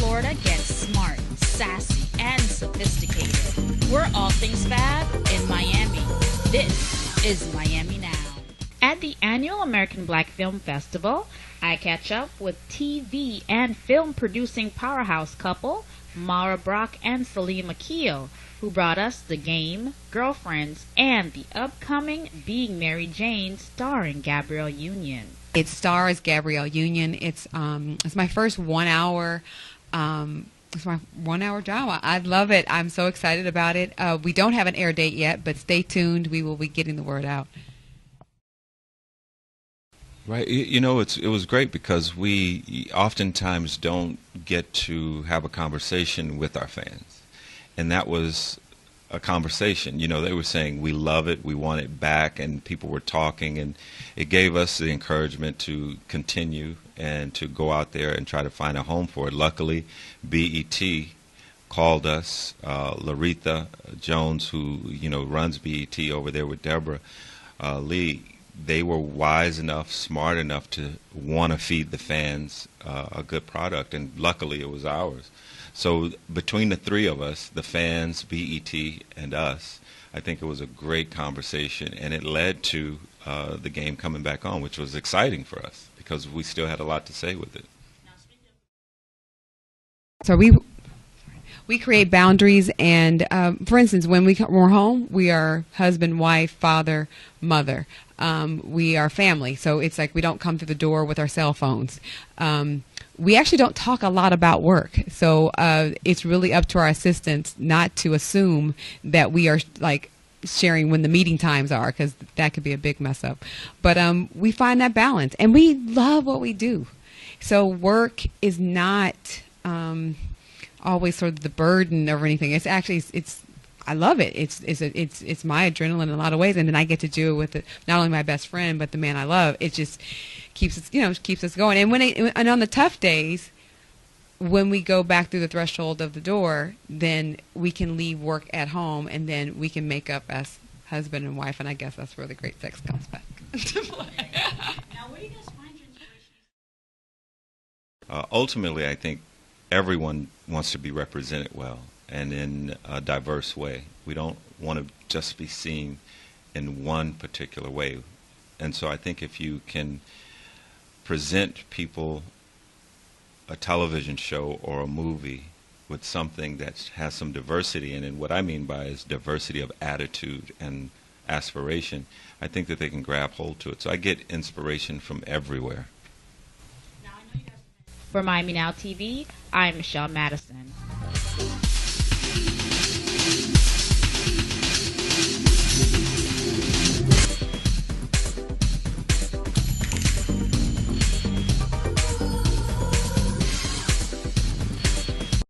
Florida gets smart, sassy, and sophisticated. We're all things fab in Miami. This is Miami Now. At the annual American Black Film Festival, I catch up with TV and film producing powerhouse couple Mara Brock and Salim Akil, who brought us The Game, Girlfriends, and the upcoming Being Mary Jane starring Gabrielle Union. It stars Gabrielle Union. It's my first 1 hour. It's my 1 hour drama. I love it. I'm so excited about it. We don't have an air date yet, but stay tuned. We will be getting the word out. Right. You know, it was great because we oftentimes don't get to have a conversation with our fans. And that was a conversation. You know, they were saying, we love it, we want it back, and people were talking, and it gave us the encouragement to continue and to go out there and try to find a home for it. Luckily, BET called us. Laretha Jones, who, you know, runs BET over there with Deborah Lee, they were wise enough, smart enough to want to feed the fans a good product, and luckily it was ours. So between the three of us, the fans, BET, and us, I think it was a great conversation, and it led to the game coming back on, which was exciting for us because we still had a lot to say with it. So we create boundaries, and for instance, when we're home, we are husband, wife, father, mother. We are family, so it's like we don't come through the door with our cell phones. We actually don't talk a lot about work, so it's really up to our assistants not to assume that we are like sharing when the meeting times are, because that could be a big mess up. But we find that balance, and we love what we do. So work is not always sort of the burden or anything. It's actually I love it. It's my adrenaline in a lot of ways, and then I get to do it with not only my best friend but the man I love. It just keeps us going. And on the tough days, when we go back through the threshold of the door, then we can leave work at home, and then we can make up as husband and wife. And I guess that's where the great sex comes back. Now, where do you guys find your inspiration? Ultimately, I think everyone wants to be represented well and in a diverse way. We don't want to just be seen in one particular way. And so I think if you can present people a television show or a movie with something that has some diversity in it, and what I mean by is diversity of attitude and aspiration, I think that they can grab hold to it. So I get inspiration from everywhere. For Miami Now TV, I'm Michelle Madison.